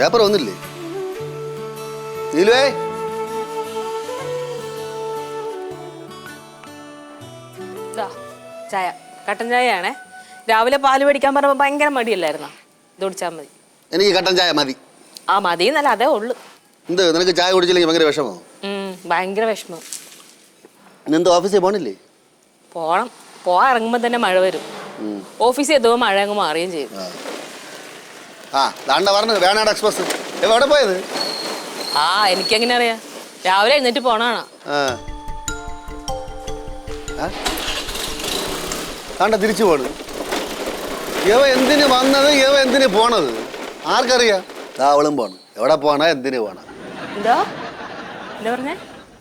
Paper വന്നില്ലേ? നീലുവേ, ചായ, കട്ടൻ ചായയാണേ. രാവിലെ പാല് മേടിക്കാൻ പറഞ്ഞപ്പോൾ ഭയങ്കര മടിയല്ലായിരുന്നോ? ഇത് കുടിച്ചാൽ മതി. എനിക്ക് കട്ടൻ ചായ മതി. ആ മതി എന്നല്ല, അതേ ഉള്ളു. എന്ത് നിനക്ക് ചായ കുടിച്ചില്ലെങ്കിൽ ഭയങ്കര വിഷമോ? ഭയങ്കര വിഷമം. ഇന്നെന്ത് ഓഫീസിൽ പോണില്ലേ? പോണം. ഇറങ്ങുമ്പോൾ തന്നെ മഴ വരും. ഓഫീസിൽ എത്തുമ്പോൾ മഴ അങ്ങ് മാറുകയും ചെയ്യും. പറഞ്ഞു വേണാട് എക്സ്പ്രസ് എവിടെ പോയത്? എനിക്കെങ്ങനെ അറിയാം? രാവിലെ എഴുന്നേറ്റ് പോണാണോ? തിരിച്ചു പോണ്. ഇവ എന്തിന് വന്നത്, ഇവ എന്തിന് പോണത് ആർക്കറിയാം? അവളും പോണം. എവിടെ പോണ, എന്തിന് പോണ? എന്താ പറഞ്ഞേ?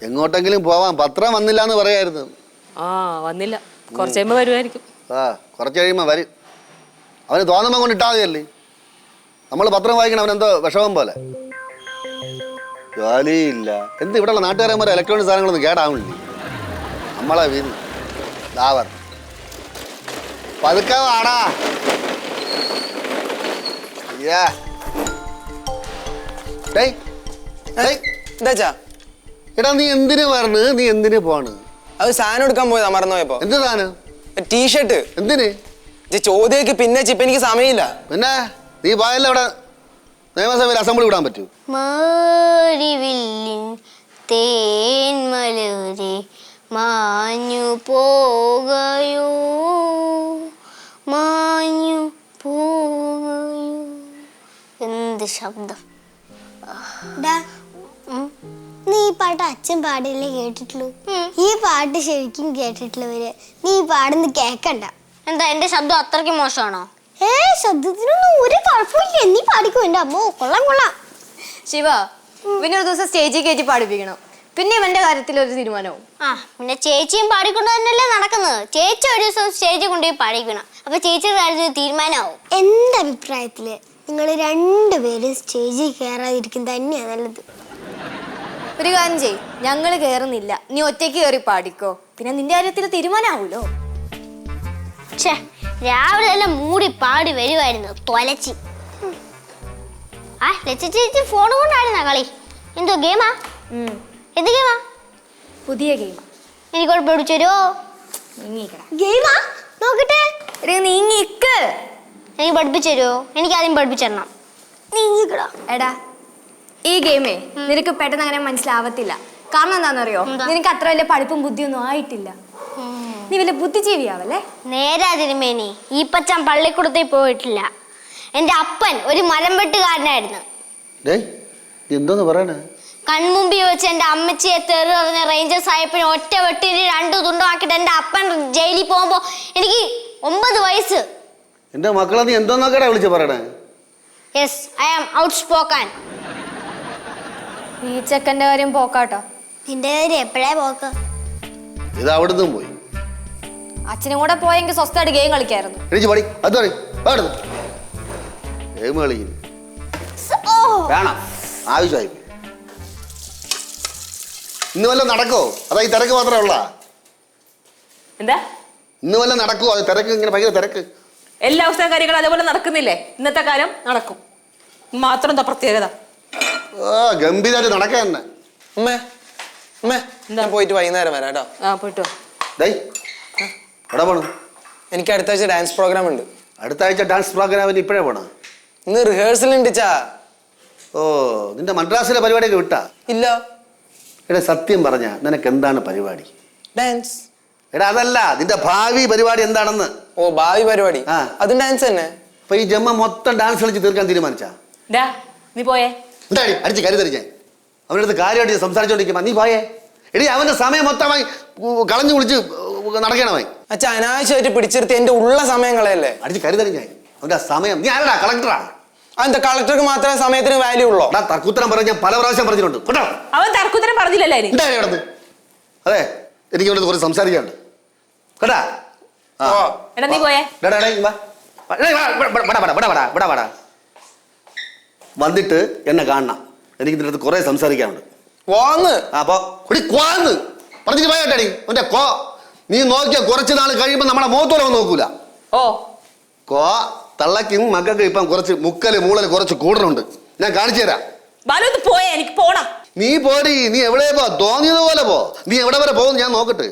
എങ്ങോട്ടെങ്കിലും പോവാൻ. പത്രം വന്നില്ല എന്ന് പറയായിരുന്നു. വന്നില്ല. കുറച്ച് കഴിയുമ്പോ വരുമായിരിക്കും. കുറച്ച് കഴിയുമ്പോ വരും. അവന് തോന്നുമ്പോ കൊണ്ട് ഇട്ടാ മതിയല്ലേ. നമ്മൾ പത്രം വായിക്കണം, അവനെന്തോ വിഷമം പോലെ. ജോലിയില്ല. എന്ത് ഇവിടെയുള്ള നാട്ടുകാരന്മാരെ ഇലക്ട്രോണിക് സാധനങ്ങളൊന്നും കേടാവില്ലേ? നമ്മളെ വീതി ദാവർ പതുക്കെ വാടാ. എടാ നീ എന്തിനു പറഞ്ഞു? നീ എന്തിനു പോണ്? അത് സാധനം എടുക്കാൻ പോയതാ, മറന്നുപോയപ്പോ. എന്ത് സാധനം? ടീഷർട്ട്. എന്തിന്? ചോദ്യമൊക്കെ പിന്നെ ചിപ്പ എനിക്ക് സമയമില്ല. പിന്നെ നീ പോയല്ലോ. അവിടെ നിയമസഭയിൽ അസംബ്ലി വിടാൻ പറ്റൂ? മാഞ്ഞു പോകയോ മാഞ്ഞു പോകയോ. എന്ത് ശബ്ദം! നീ ഈ പാട്ട് അച്ഛൻ പാടില്ലേ കേട്ടിട്ടുള്ളൂ? ഈ പാട്ട് ശരിക്കും കേട്ടിട്ടുള്ളവര് നീ പാടുന്ന കേക്കണ്ട. എന്താ എന്റെ ശബ്ദം അത്രയ്ക്ക് മോശമാണോ? ശബ്ദത്തിനൊന്നും ഒരു കുഴപ്പമില്ല. നീ പാടിക്കോ. എന്റെ അമ്മോ, കൊള്ളാം കൊള്ളാം. ശിവ, പിന്നെ ഒരു ദിവസം സ്റ്റേജിൽ കയറ്റി പാടിപ്പിക്കണം. പിന്നെ ഇവന്റെ കാര്യത്തിൽ ഒരു തീരുമാനവും. പിന്നെ ചേച്ചിയും പാടിക്കൊണ്ട് തന്നെയല്ലേ നടക്കുന്നത്. ചേച്ചി ഒരു ദിവസം സ്റ്റേജിൽ കൊണ്ടുപോയി പാടിക്കണം. അപ്പൊ ചേച്ചിയുടെ കാര്യത്തിൽ തീരുമാനമാവും. എന്റെ അഭിപ്രായത്തില് നിങ്ങൾ രണ്ടുപേരും സ്റ്റേജിൽ കയറാതിരിക്കും തന്നെയാണ് നല്ലത്. ഒരു കാര്യം ചെയ്, ഞങ്ങള് കേറുന്നില്ല, നീ ഒറ്റയ്ക്ക് കയറി പാടിക്കോ. പിന്നെ നിന്റെ കാര്യത്തിൽ തീരുമാനമാവൂലോ. രാവിലെ എല്ലാം മൂടി പാടി വരുമായിരുന്നു, തൊലച്ചി. ചേച്ചി ഫോൺ കൊണ്ടായിരുന്ന കളി? എന്തോ ഗെയിമാ? എന്ത് ഗെയിമാ? പുതിയ ഗെയിം. എനിക്കോട് പഠിച്ചു തരുമോ? ഗെയിമാ നോക്കട്ടെ. നീങ്ങിക്ക്. എനിക്ക് പഠിപ്പിച്ചു തരുമോ? എനിക്ക് ആദ്യം പഠിപ്പിച്ചു തരണം. നീങ്ങിക്കടാ. എടാ, ഈ ഗെയിമേ നിനക്ക് പെട്ടെന്ന് അങ്ങനെ മനസ്സിലാവത്തില്ല. കാരണം എന്താണെന്നറിയോ? നിനക്ക് അത്ര വലിയ പഠിപ്പും ബുദ്ധിയൊന്നും ആയിട്ടില്ല. നീ വലിയ ബുദ്ധിജീവിയാവല്ലേ? നേരാ തിരുമേനി. ഈ പച്ചാൻ പള്ളിക്കൂടത്തിൽ പോയിട്ടില്ല. എന്റെ അപ്പൻ ഒരു മരം വെട്ടുകാരനായിരുന്നു. എന്തോന്ന് പറയണേ? കൺമുമ്പിൽ വെച്ച് എന്റെ അമ്മച്ചിയെ തെറി പറഞ്ഞ റേഞ്ചേഴ്സ് ആയപ്പിന് ഒറ്റ വെട്ടിന് 2 തുണ്ടമാക്കിട്ട് എന്റെ അപ്പൻ ജയിലിൽ പോകുമ്പോ എനിക്ക് 9 വയസ്സ്. എന്റെ മക്കളെ നീ എന്തോന്നൊക്കെയാ വിളിച്ച് പറയണേ? Yes, I am outspoken. ഈ ചെക്കന്റെ കാര്യം പോക്കാട്ടോ. നിന്റെ കാര്യം എപ്പോഴേ പോക്ക്? ഇത് അവിടുന്ന് പോയി. അച്ഛനും കൂടെ പോയെങ്കിൽ സ്വസ്ഥമായിട്ട് ഗെയിം കളിക്കായിരുന്നു. ആവശ്യമായി. ഇന്ന് വല്ല നടക്കോ? അതാ ഈ തിരക്ക് മാത്രമേ ഉള്ള? എന്താ ഇന്ന് വല്ല നടക്കുവോ? അത് തിരക്ക്, ഇങ്ങനെ ഭയങ്കര തിരക്ക്. എല്ലാ ദിവസവും കാര്യങ്ങളും അതേപോലെ നടക്കുന്നില്ലേ? ഇന്നത്തെ കാലം നടക്കും. മാത്രം എന്താ പ്രത്യേകത? ഗംഭീരമായിട്ട് നടക്കുക തന്നെ. ഞാൻ പോയിട്ട് വൈകുന്നേരം വരാം കേട്ടോ. പോയിട്ട് വാ. എവിടെ പോണു? എനിക്ക് അടുത്ത ആഴ്ച ഡാൻസ് പ്രോഗ്രാം ഉണ്ട്. അടുത്ത ആഴ്ച ഡാൻസ് പ്രോഗ്രാമിന് ഇപ്പോഴേ പോണ? ഇന്ന് റിഹേഴ്സൽ ഉണ്ട്. നിന്റെ മദ്രാസിലെ പരിപാടിയൊക്കെ വിട്ടാ? ഇല്ല. എടാ സത്യം പറഞ്ഞ നിനക്ക് എന്താണ് പരിപാടി? ഡാൻസ്. എടാ അതല്ല, നിന്റെ ഭാവി പരിപാടി എന്താണെന്ന്. ഭാവി പരിപാടി അതും ഡാൻസ് തന്നെ. അപ്പൊ ഈ ജമ്മ മൊത്തം ഡാൻസ് കളിച്ച് തീർക്കാൻ തീരുമാനിച്ചാ? നീ പോയേ. എന്താടി അടിച്ച് കരുതരിഞ്ഞ അവനടുത്ത് കാര്യമായിട്ട് സംസാരിച്ചോണ്ടിരിക്കുമ്പോ നീ പോയേ. എടി അവന്റെ സമയം മൊത്തമായി കളഞ്ഞു കുളിച്ച് നടക്കണമായി. അച്ഛാ, അനാവശ്യമായിട്ട് പിടിച്ചെടുത്ത് എന്റെ ഉള്ള സമയം കളയല്ലേ. അടിച്ച് കരുതരിഞ്ഞ അവന്റെ സമയം. നീ ആരടാ? കളക്ടറാ? അതെന്താ കളക്ടർക്ക് മാത്രമേ സമയത്തിന് വാല്യൂ ഉള്ളൂ? തർക്കുത്തരം പറഞ്ഞ പല പ്രാവശ്യം പറഞ്ഞിട്ടുണ്ട് കേട്ടോ. അവൻ തർക്കുത്തരം പറഞ്ഞില്ലല്ലേ? അതെ, എനിക്ക് ഇവിടെ കുറച്ച് സംസാരിക്കാനുണ്ട് കേട്ടാ. നീ പോയേ. വന്നിട്ട് എന്നെ കാണണം. എനിക്ക് ഇതിന്റെ അടുത്ത് കുറെ സംസാരിക്കാനുണ്ട്. അപ്പൊ പറഞ്ഞിട്ട് പോയാട്ടടി അവന്റെ കോ. നീ നോക്കിയ കുറച്ച് നാൾ കഴിയുമ്പോ നമ്മളെ മുഖത്തോളം നോക്കൂല. കോ തള്ളക്കും മക്കൾക്കും ഇപ്പം കുറച്ച് മുക്കല് മൂളല് കുറച്ച് കൂടുതലുണ്ട്. ഞാൻ കാണിച്ചു തരാം. ബാലു ഇത് പോയേ, എനിക്ക് പോണം. നീ പോരി, നീ എവിടെ പോ, തോന്നിയതുപോലെ പോ. നീ എവിടെ വരെ പോകുന്നു ഞാൻ നോക്കട്ടെ.